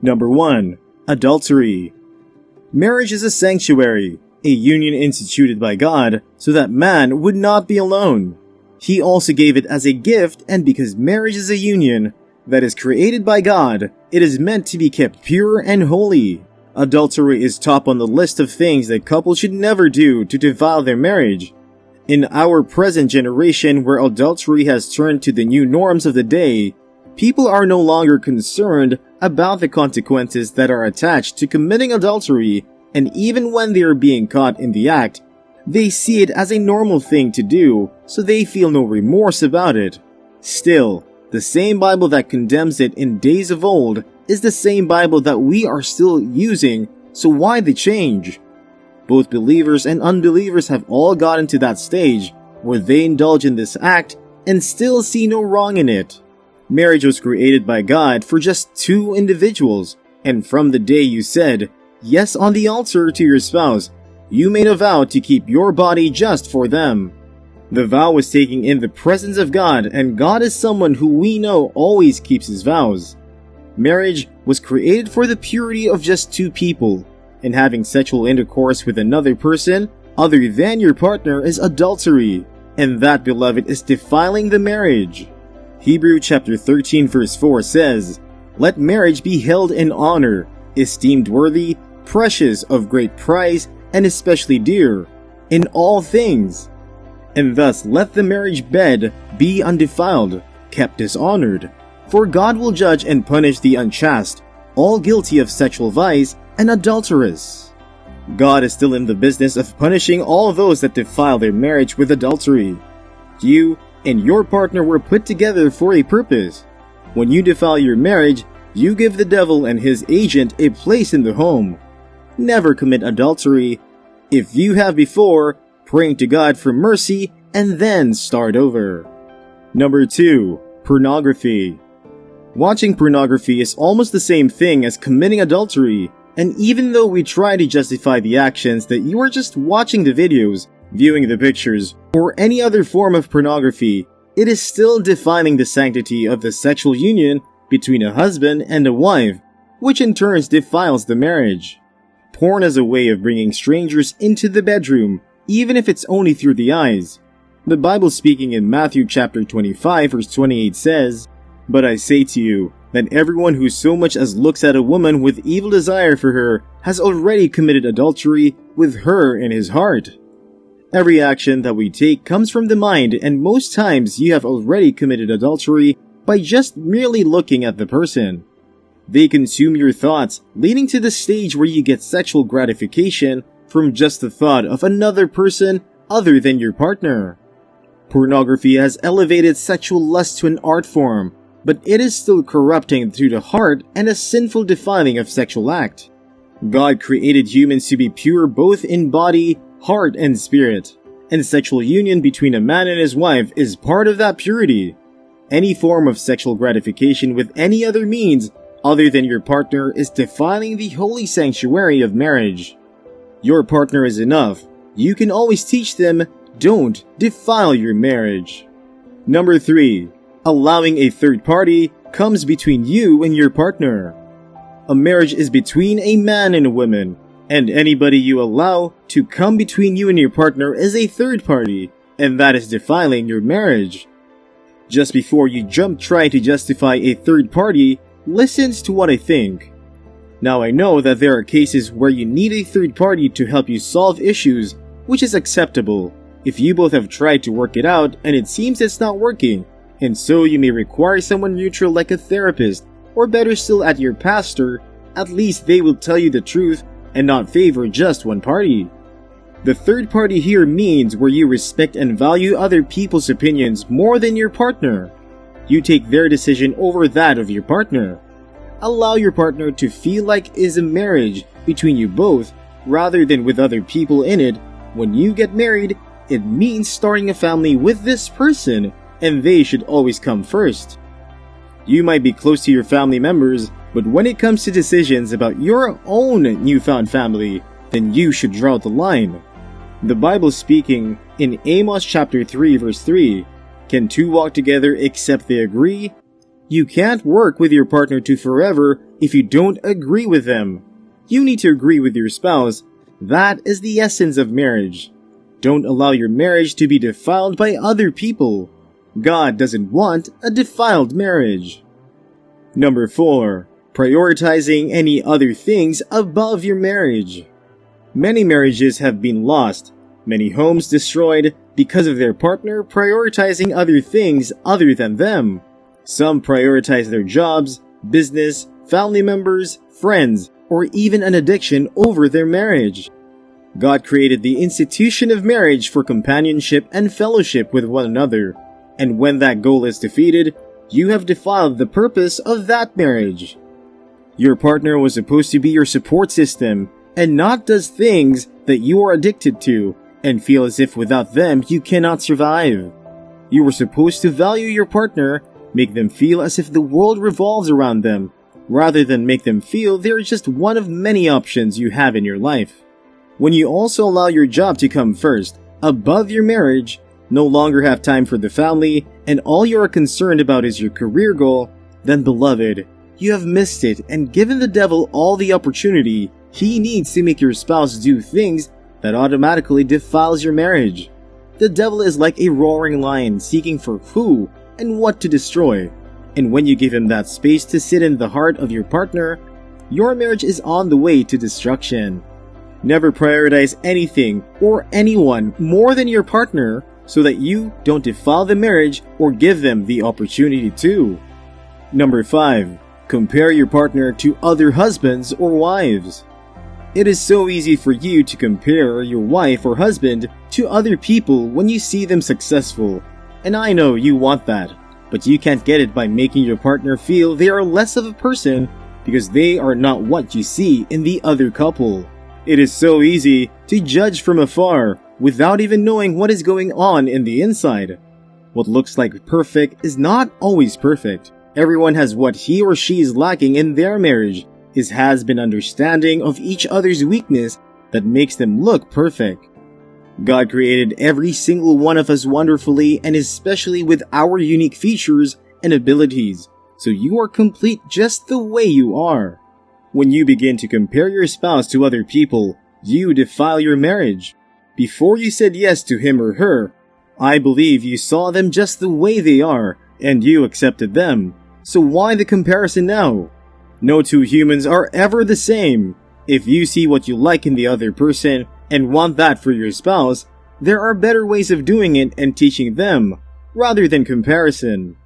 Number 1. Adultery. Marriage is a sanctuary, a union instituted by God so that man would not be alone. He also gave it as a gift, and because marriage is a union that is created by God, it is meant to be kept pure and holy. Adultery is top on the list of things that couples should never do to defile their marriage. In our present generation, where adultery has turned to the new norms of the day, people are no longer concerned about the consequences that are attached to committing adultery, and even when they are being caught in the act, they see it as a normal thing to do, so they feel no remorse about it. Still, the same Bible that condemns it in days of old is the same Bible that we are still using, so why the change? Both believers and unbelievers have all gotten to that stage where they indulge in this act and still see no wrong in it. Marriage was created by God for just two individuals, and from the day you said yes on the altar to your spouse, you made a vow to keep your body just for them. The vow was taken in the presence of God, and God is someone who we know always keeps his vows. Marriage was created for the purity of just two people, and having sexual intercourse with another person other than your partner is adultery, and that, beloved, is defiling the marriage. Hebrews chapter 13 verse 4 says, "Let marriage be held in honor, esteemed worthy, precious, of great price, and especially dear, in all things. And thus let the marriage bed be undefiled, kept dishonored. For God will judge and punish the unchaste, all guilty of sexual vice, and adulteress." God is still in the business of punishing all those that defile their marriage with adultery. You and your partner were put together for a purpose. When you defile your marriage, you give the devil and his agent a place in the home. Never commit adultery. If you have before, praying to God for mercy and then start over. Number 2. Pornography. Watching pornography is almost the same thing as committing adultery, and even though we try to justify the actions that you are just watching the videos, viewing the pictures, or any other form of pornography, it is still defining the sanctity of the sexual union between a husband and a wife, which in turn defiles the marriage. Porn is a way of bringing strangers into the bedroom, even if it's only through the eyes. The Bible, speaking in Matthew chapter 25 verse 28 says, "But I say to you, that everyone who so much as looks at a woman with evil desire for her has already committed adultery with her in his heart." Every action that we take comes from the mind, and most times you have already committed adultery by just merely looking at the person. They consume your thoughts, leading to the stage where you get sexual gratification from just the thought of another person other than your partner. Pornography has elevated sexual lust to an art form, but it is still corrupting through the heart and a sinful defiling of sexual act. God created humans to be pure both in body, heart, and spirit, and sexual union between a man and his wife is part of that purity. Any form of sexual gratification with any other means other than your partner is defiling the holy sanctuary of marriage. Your partner is enough. You can always teach them, don't defile your marriage. Number 3. Allowing a third party comes between you and your partner. A marriage is between a man and a woman, and anybody you allow to come between you and your partner is a third party, and that is defiling your marriage. Just before you try to justify a third party, listen to what I think. Now, I know that there are cases where you need a third party to help you solve issues, which is acceptable if you both have tried to work it out and it seems it's not working, and so you may require someone neutral like a therapist, or better still at your pastor. At least they will tell you the truth and not favor just one party. The third party here means where you respect and value other people's opinions more than your partner. You take their decision over that of your partner. Allow your partner to feel like it is a marriage between you both rather than with other people in it. When you get married, it means starting a family with this person, and they should always come first. You might be close to your family members, but when it comes to decisions about your own newfound family, then you should draw the line. The Bible, speaking in Amos chapter 3 verse 3, "Can two walk together except they agree? You can't work with your partner to forever if you don't agree with them. You need to agree with your spouse. That is the essence of marriage. Don't allow your marriage to be defiled by other people. God doesn't want a defiled marriage. Number 4. Prioritizing any other things above your marriage. Many marriages have been lost, many homes destroyed because of their partner prioritizing other things other than them. Some prioritize their jobs, business, family members, friends, or even an addiction over their marriage. God created the institution of marriage for companionship and fellowship with one another, and when that goal is defeated, you have defiled the purpose of that marriage. Your partner was supposed to be your support system, and not does things that you are addicted to, and feel as if without them you cannot survive. You were supposed to value your partner, make them feel as if the world revolves around them, rather than make them feel they are just one of many options you have in your life. When you also allow your job to come first, above your marriage, no longer have time for the family, and all you are concerned about is your career goal, then beloved, you have missed it and given the devil all the opportunity he needs to make your spouse do things that automatically defiles your marriage. The devil is like a roaring lion seeking for who and what to destroy, and when you give him that space to sit in the heart of your partner, your marriage is on the way to destruction. Never prioritize anything or anyone more than your partner so that you don't defile the marriage or give them the opportunity to. Number 5. Compare your partner to other husbands or wives. It is so easy for you to compare your wife or husband to other people when you see them successful, and I know you want that, but you can't get it by making your partner feel they are less of a person because they are not what you see in the other couple. It is so easy to judge from afar without even knowing what is going on in the inside. What looks like perfect is not always perfect. Everyone has what he or she is lacking in their marriage. His has been understanding of each other's weakness that makes them look perfect. God created every single one of us wonderfully and especially with our unique features and abilities, so you are complete just the way you are. When you begin to compare your spouse to other people, you defile your marriage. Before you said yes to him or her, I believe you saw them just the way they are, and you accepted them. So why the comparison now? No two humans are ever the same. If you see what you like in the other person and want that for your spouse, there are better ways of doing it and teaching them, rather than comparison.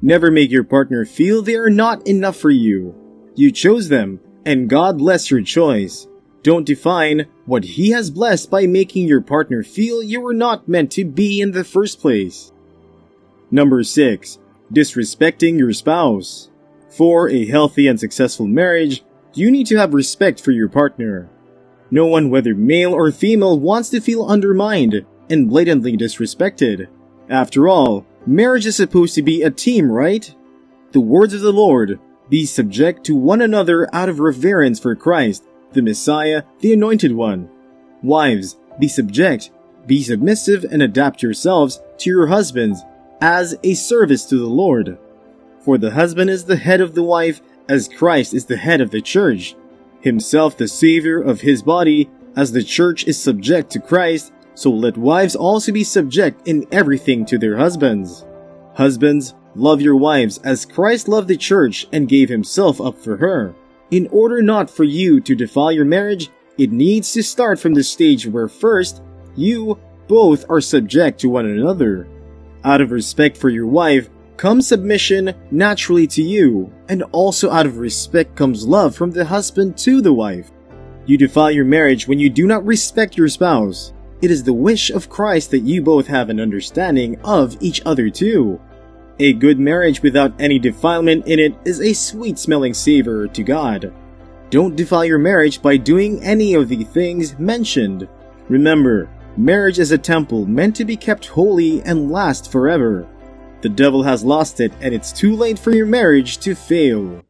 Never make your partner feel they are not enough for you. You chose them, and God bless your choice. Don't define what He has blessed by making your partner feel you were not meant to be in the first place. Number 6. Disrespecting your spouse. For a healthy and successful marriage, you need to have respect for your partner. No one, whether male or female, wants to feel undermined and blatantly disrespected. After all, marriage is supposed to be a team, right? The words of the Lord, be subject to one another out of reverence for Christ, the Messiah, the Anointed One. Wives, be subject, be submissive, and adapt yourselves to your husbands as a service to the Lord. For the husband is the head of the wife, as Christ is the head of the church, himself the Savior of his body, as the church is subject to Christ, so let wives also be subject in everything to their husbands. Husbands, love your wives as Christ loved the church and gave himself up for her. In order not for you to defile your marriage, it needs to start from the stage where first, you both are subject to one another. Out of respect for your wife, comes submission naturally to you, and also out of respect comes love from the husband to the wife. You defile your marriage when you do not respect your spouse. It is the wish of Christ that you both have an understanding of each other too. A good marriage without any defilement in it is a sweet-smelling savor to God. Don't defile your marriage by doing any of the things mentioned. Remember, marriage is a temple meant to be kept holy and last forever. The devil has lost it, and it's too late for your marriage to fail.